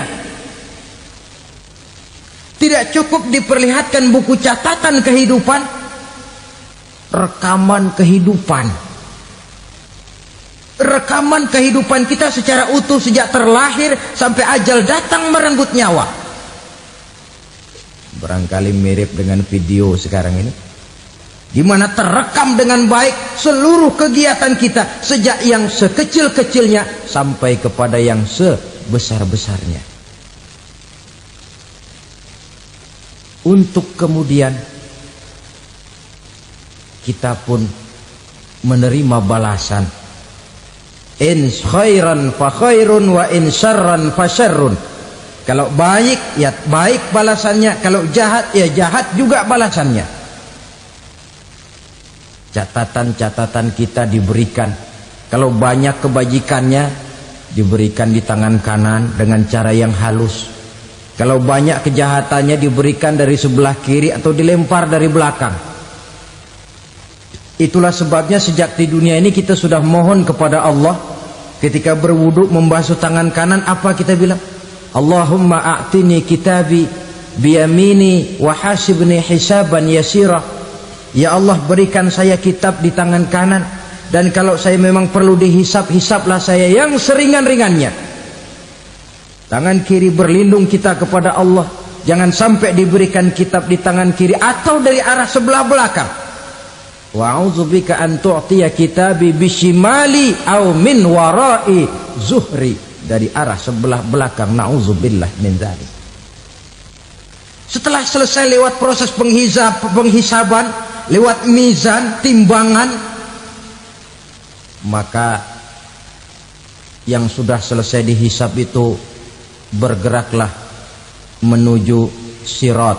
Tidak cukup diperlihatkan buku catatan kehidupan, rekaman kehidupan. Rekaman kehidupan kita secara utuh sejak terlahir sampai ajal datang merenggut nyawa. Barangkali mirip dengan video sekarang ini, di mana terekam dengan baik seluruh kegiatan kita sejak yang sekecil-kecilnya sampai kepada yang sebesar-besarnya. Untuk kemudian kita pun menerima balasan. In khairan fa khairun wa in syarran fa syarrun. Kalau baik ya baik balasannya, kalau jahat ya jahat juga balasannya. Catatan-catatan kita diberikan. Kalau banyak kebajikannya diberikan di tangan kanan dengan cara yang halus. Kalau banyak kejahatannya diberikan dari sebelah kiri atau dilempar dari belakang. Itulah sebabnya sejak di dunia ini kita sudah mohon kepada Allah. Ketika berwudu membasuh tangan kanan, apa kita bilang? Allahumma a'tini kitabi biyamini wa hasibni hisaban yasira. Ya Allah, berikan saya kitab di tangan kanan, dan kalau saya memang perlu dihisap, hisaplah saya yang seringan-ringannya. Tangan kiri berlindung kita kepada Allah. Jangan sampai diberikan kitab di tangan kiri atau dari arah sebelah belakang. Wa a'udzubika an tu'tiya kitabi bishimali aw min wara'i zuhri, dari arah sebelah belakang. Na'udzubillah min dzalik. Setelah selesai lewat proses penghisaban, lewat mizan, timbangan, maka yang sudah selesai dihisab itu bergeraklah menuju sirat,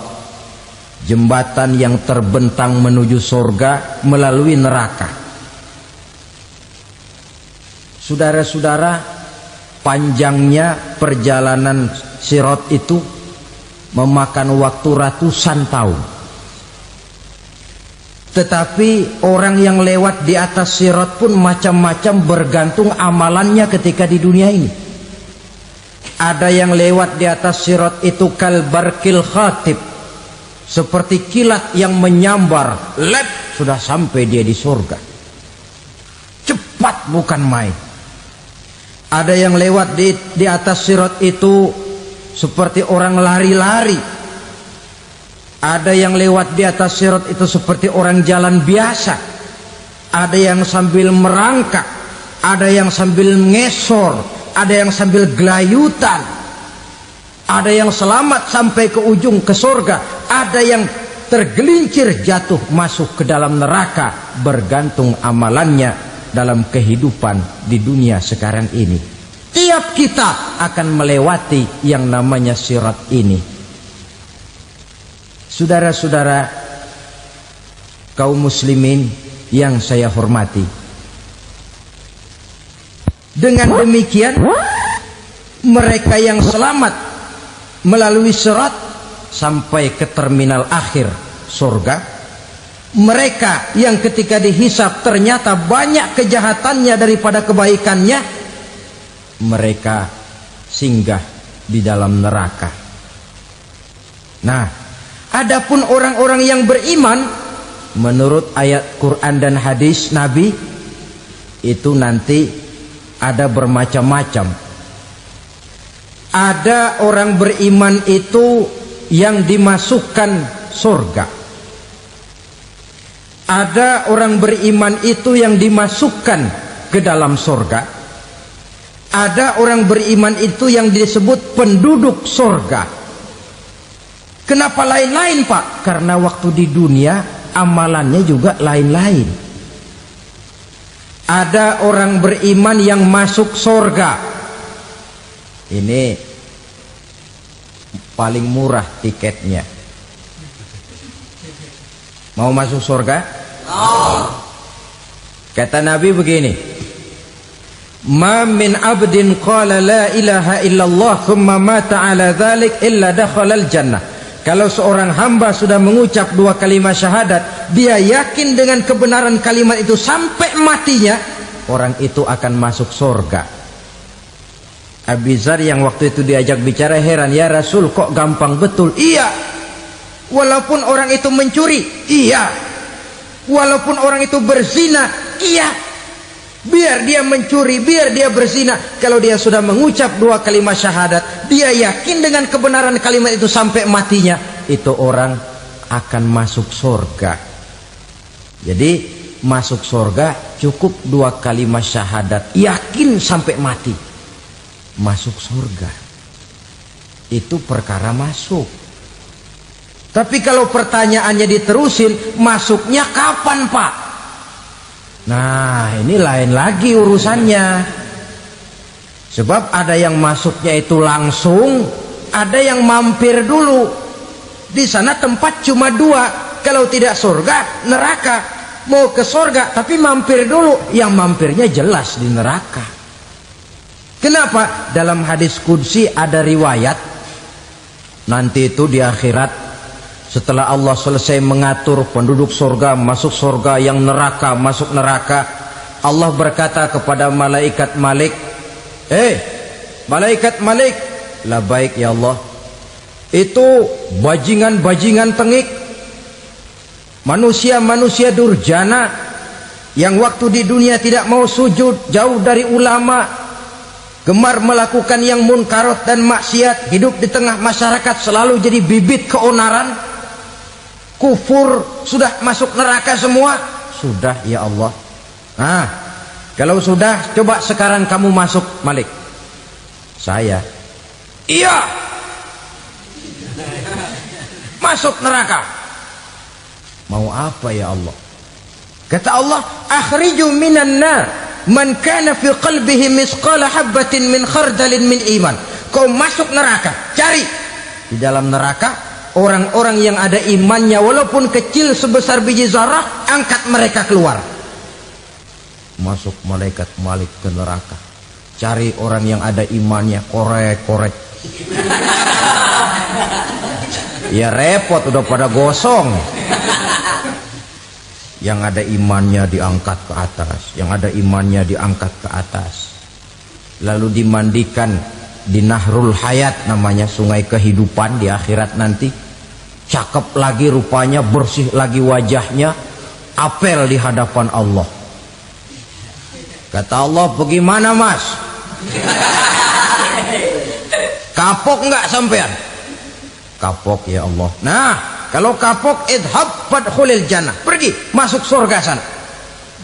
jembatan yang terbentang menuju surga melalui neraka. Saudara-saudara, panjangnya perjalanan sirat itu memakan waktu ratusan tahun. Tetapi orang yang lewat di atas sirat pun macam-macam, bergantung amalannya ketika di dunia ini. Ada yang lewat di atas sirat itu kal barkil khatib, seperti kilat yang menyambar, lep, sudah sampai dia di surga. Cepat bukan main. Ada yang lewat di atas sirat itu seperti orang lari-lari. Ada yang lewat di atas sirat itu seperti orang jalan biasa. Ada yang sambil merangkak, ada yang sambil ngesor, ada yang sambil gelayutan, ada yang selamat sampai ke ujung ke surga, ada yang tergelincir jatuh masuk ke dalam neraka, bergantung amalannya dalam kehidupan di dunia sekarang ini. Tiap kita akan melewati yang namanya sirat ini. Saudara-saudara kaum muslimin yang saya hormati, dengan demikian mereka yang selamat melalui sirat sampai ke terminal akhir surga. Mereka yang ketika dihisab ternyata banyak kejahatannya daripada kebaikannya, mereka singgah di dalam neraka. Nah, adapun orang-orang yang beriman menurut ayat Quran dan hadis Nabi itu nanti ada bermacam-macam. Ada orang beriman itu yang dimasukkan surga. Ada orang beriman itu yang dimasukkan ke dalam surga. Ada orang beriman itu yang disebut penduduk surga. Kenapa lain-lain, Pak? Karena waktu di dunia amalannya juga lain-lain. Ada orang beriman yang masuk surga. Ini paling murah tiketnya. Mau masuk surga? Kata Nabi begini, ma min abdin qala la ilaha illallah thumma mata ala dhalik illa dakhalal jannah. Kalau seorang hamba sudah mengucap dua kalimat syahadat, dia yakin dengan kebenaran kalimat itu sampai matinya, orang itu akan masuk surga. Abi Dzar yang waktu itu diajak bicara heran, ya Rasul kok gampang betul? Iya, walaupun orang itu mencuri, iya. Walaupun orang itu berzina, iya. Biar dia mencuri, biar dia berzina, kalau dia sudah mengucap dua kalimat syahadat, dia yakin dengan kebenaran kalimat itu sampai matinya, itu orang akan masuk surga. Jadi masuk surga cukup dua kalimat syahadat, yakin sampai mati, masuk surga. Itu perkara masuk. Tapi kalau pertanyaannya diterusin, masuknya kapan, Pak? Nah, ini lain lagi urusannya. Sebab ada yang masuknya itu langsung, ada yang mampir dulu. Di sana tempat cuma dua, kalau tidak surga, neraka. Mau ke surga tapi mampir dulu, yang mampirnya jelas di neraka. Kenapa? Dalam hadis qudsi ada riwayat, nanti itu di akhirat, setelah Allah selesai mengatur penduduk surga masuk surga, yang neraka masuk neraka, Allah berkata kepada malaikat Malik, malaikat Malik, labaik ya Allah. Itu bajingan-bajingan tengik, manusia-manusia durjana yang waktu di dunia tidak mau sujud, jauh dari ulama, gemar melakukan yang munkarat dan maksiat, hidup di tengah masyarakat selalu jadi bibit keonaran, kufur, sudah masuk neraka semua. Sudah ya Allah. Nah, kalau sudah, coba sekarang kamu masuk, Malik. Saya, iya, masuk neraka. Mau apa ya Allah? Kata Allah, akhriju minan nar man kana fi qalbihi misqala habbatin min khardalin min iman. Kau masuk neraka, cari di dalam neraka orang-orang yang ada imannya walaupun kecil sebesar biji zarah, angkat mereka keluar. Masuk malaikat Malik ke neraka, cari orang yang ada imannya, korek-korek. Ya repot, udah pada gosong. Yang ada imannya diangkat ke atas, yang ada imannya diangkat ke atas, lalu dimandikan di Nahrul Hayat, namanya sungai kehidupan di akhirat nanti. Cakep lagi rupanya, bersih lagi wajahnya, apel di hadapan Allah. Kata Allah, bagaimana mas? Kapok nggak sampean? Kapok ya Allah. Nah, kalau kapok, idhab fadkhulil jannah, pergi masuk surga sana.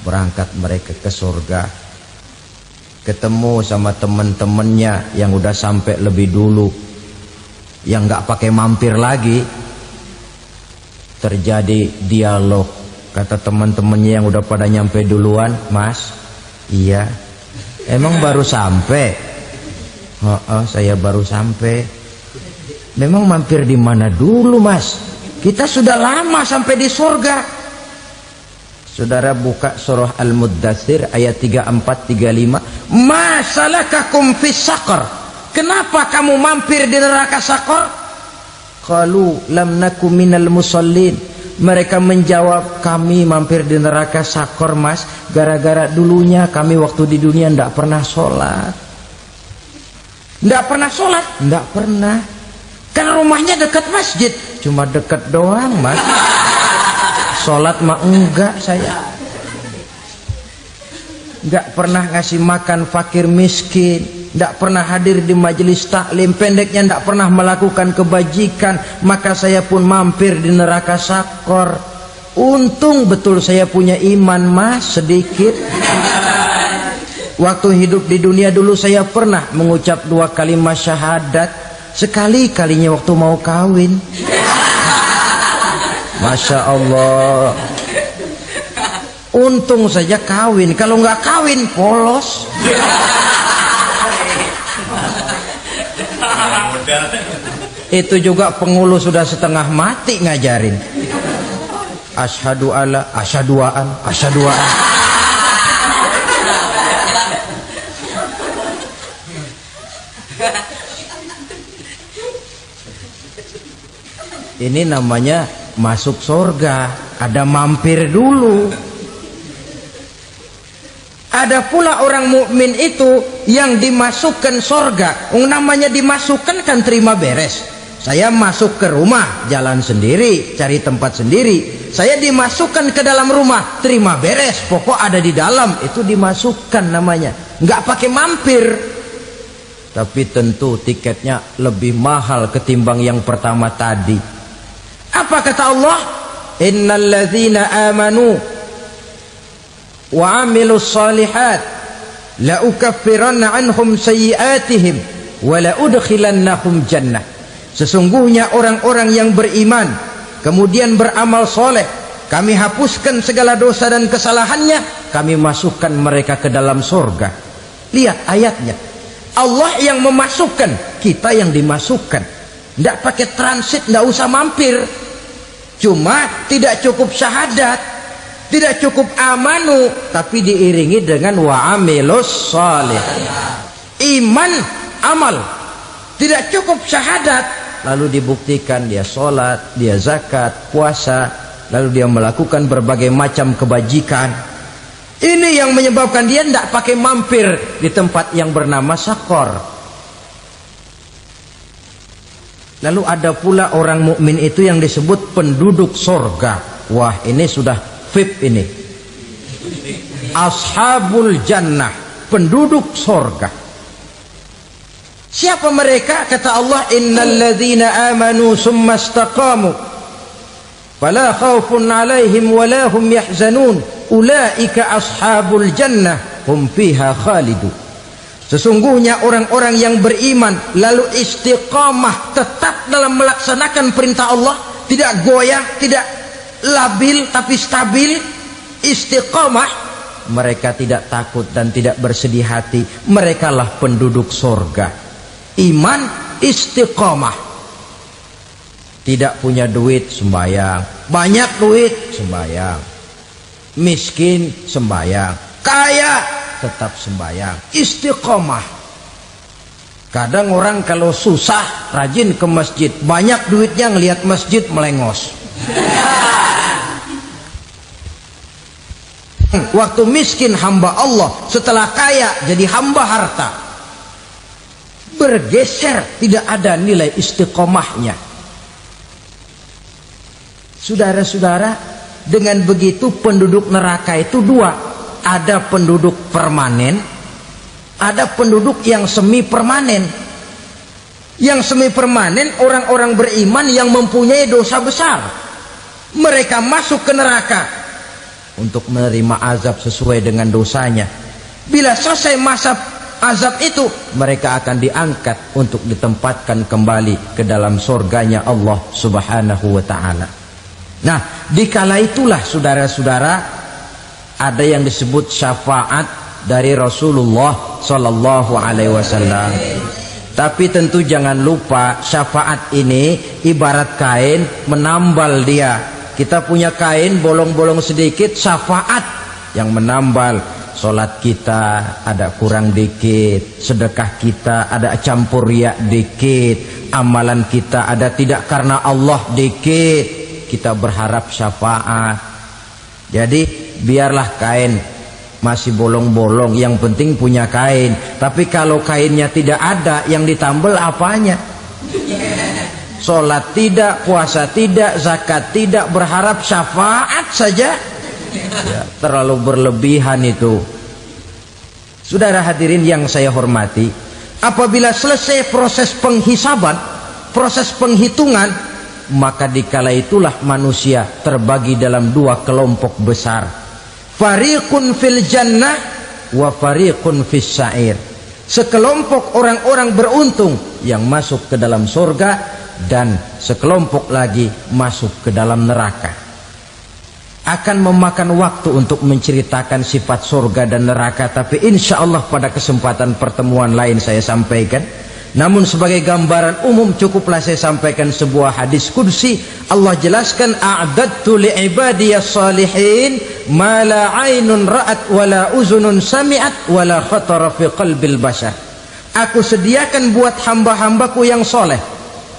Berangkat mereka ke surga, ketemu sama teman-temannya yang udah sampai lebih dulu, yang nggak pakai mampir lagi. Terjadi dialog. Kata teman-temannya yang udah pada nyampe duluan, mas, iya, emang baru sampai? Saya baru sampai. Memang mampir di mana dulu mas? Kita sudah lama sampai di surga. Saudara buka surah Al-Muddatsir ayat 34-35. Ma salakakum fis saqar? Kenapa kamu mampir di neraka Saqar? Qalu lam naku minal musallin. Mereka menjawab, kami mampir di neraka Sakor Mas, gara-gara dulunya kami waktu di dunia tidak pernah sholat. Tidak pernah sholat? Tidak pernah. Kan rumahnya dekat masjid. Cuma dekat doang Mas. Sholat mah enggak saya. Enggak pernah ngasih makan fakir miskin. Tidak pernah hadir di majelis taklim. Pendeknya tidak pernah melakukan kebajikan. Maka saya pun mampir di neraka Sakor. Untung betul saya punya iman Mas sedikit. Waktu hidup di dunia dulu saya pernah mengucap 2 kalimat syahadat. Sekali-kalinya waktu mau kawin. Masya Allah. Untung saja kawin. Kalau nggak kawin polos. Itu juga pengulu sudah setengah mati ngajarin. Asyhadu alla, asyaduaan, asyaduaan. Ini namanya masuk surga. Ada mampir dulu. Ada pula orang mukmin itu yang dimasukkan surga. Namanya dimasukkan kan terima beres. Saya masuk ke rumah, jalan sendiri, cari tempat sendiri. Saya dimasukkan ke dalam rumah, terima beres, pokok ada di dalam, itu dimasukkan namanya. Nggak pakai mampir. Tapi tentu tiketnya lebih mahal ketimbang yang pertama tadi. Apa kata Allah? Innal ladzina amanu wa amilus salihat la ukaffiranna anhum sayyi'atihim wa la udkhilannahum jannah. Sesungguhnya orang-orang yang beriman kemudian beramal soleh, kami hapuskan segala dosa dan kesalahannya, kami masukkan mereka ke dalam surga. Lihat ayatnya, Allah yang memasukkan, kita yang dimasukkan. Tidak pakai transit, tidak usah mampir. Cuma tidak cukup syahadat, tidak cukup amanu, tapi diiringi dengan wa'amilus salih. Iman, amal. Tidak cukup syahadat, lalu dibuktikan dia sholat, dia zakat, puasa, lalu dia melakukan berbagai macam kebajikan. Ini yang menyebabkan dia tidak pakai mampir di tempat yang bernama Sakor. Lalu ada pula orang mukmin itu yang disebut penduduk sorga. Wah, ini sudah VIP ini. Ashabul jannah, penduduk sorga. Siapa mereka? Kata Allah, innal ladzina amanu summa istaqamu fala khaufun 'alaihim wala hum yahzanun ulaika ashabul jannah hum fiha khalidun. Sesungguhnya orang-orang yang beriman lalu istiqamah, tetap dalam melaksanakan perintah Allah, tidak goyah, tidak labil tapi stabil, istiqamah, mereka tidak takut dan tidak bersedih hati. Merekalah penduduk surga. Iman, istiqamah. Tidak punya duit, sembahyang. Banyak duit, sembahyang. Miskin, sembahyang. Kaya, tetap sembahyang. Istiqamah. Kadang orang kalau susah rajin ke masjid, banyak duitnya ngelihat masjid melengos. Waktu miskin hamba Allah, setelah kaya jadi hamba harta. Bergeser, tidak ada nilai istiqomahnya. Saudara-saudara, dengan begitu penduduk neraka itu dua. Ada penduduk permanen, ada penduduk yang semi permanen. Yang semi permanen orang-orang beriman yang mempunyai dosa besar. Mereka masuk ke neraka untuk menerima azab sesuai dengan dosanya. Bila selesai masa azab itu, mereka akan diangkat untuk ditempatkan kembali ke dalam surganya Allah Subhanahu wa ta'ala. Nah, dikala itulah saudara-saudara, ada yang disebut syafaat dari Rasulullah Sallallahu Alaihi Wasallam. Tapi tentu jangan lupa, syafaat ini ibarat kain menambal dia. Kita punya kain bolong-bolong sedikit, syafaat yang menambal. sholat kita ada kurang dikit, sedekah kita ada campur riak dikit, amalan kita ada tidak karena Allah dikit, kita berharap syafaat. Jadi biarlah kain masih bolong-bolong, yang penting punya kain. Tapi kalau kainnya tidak ada, yang ditambal apanya? Sholat tidak, puasa tidak, zakat tidak, berharap syafaat saja. Ya, terlalu berlebihan itu. Saudara hadirin yang saya hormati, apabila selesai proses penghisaban, proses penghitungan, maka dikala itulah manusia terbagi dalam dua kelompok besar. Fariqun fil jannah wa fariqun fis sa'ir. Sekelompok orang-orang beruntung yang masuk ke dalam surga, dan sekelompok lagi masuk ke dalam neraka. Akan memakan waktu untuk menceritakan sifat surga dan neraka, tapi insya Allah pada kesempatan pertemuan lain saya sampaikan. Namun sebagai gambaran umum cukuplah saya sampaikan sebuah hadis qudsi. Allah jelaskan, a'dadtu li'ibadiyas salihin ma la 'ainun ra'at wa la uzunun sami'at wa la khatara fi qalbil bashar. Aku sediakan buat hamba-hambaku yang soleh,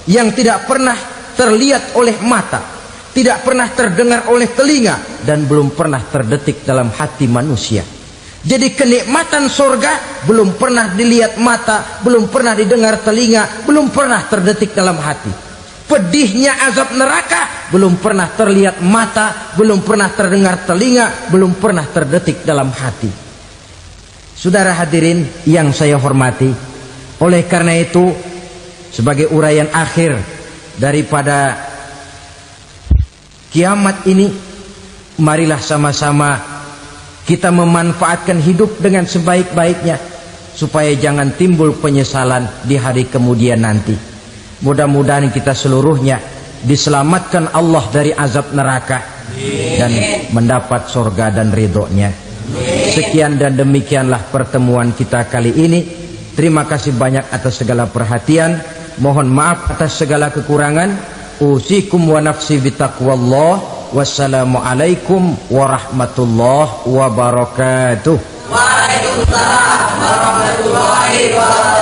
yang tidak pernah terlihat oleh mata, tidak pernah terdengar oleh telinga, dan belum pernah terdetik dalam hati manusia. Jadi kenikmatan surga belum pernah dilihat mata, belum pernah didengar telinga, belum pernah terdetik dalam hati. Pedihnya azab neraka belum pernah terlihat mata, belum pernah terdengar telinga, belum pernah terdetik dalam hati. Saudara hadirin yang saya hormati, oleh karena itu sebagai uraian akhir daripada kiamat ini, marilah sama-sama kita memanfaatkan hidup dengan sebaik-baiknya, supaya jangan timbul penyesalan di hari kemudian nanti. Mudah-mudahan kita seluruhnya diselamatkan Allah dari azab neraka dan mendapat surga dan ridhonya. Sekian dan demikianlah pertemuan kita kali ini. Terima kasih banyak atas segala perhatian. Mohon maaf atas segala kekurangan. Usikum wa nafsi bitaqwallah. Wassalamualaikum warahmatullahi wabarakatuh. Waalaikumsalam warahmatullahi wabarakatuh.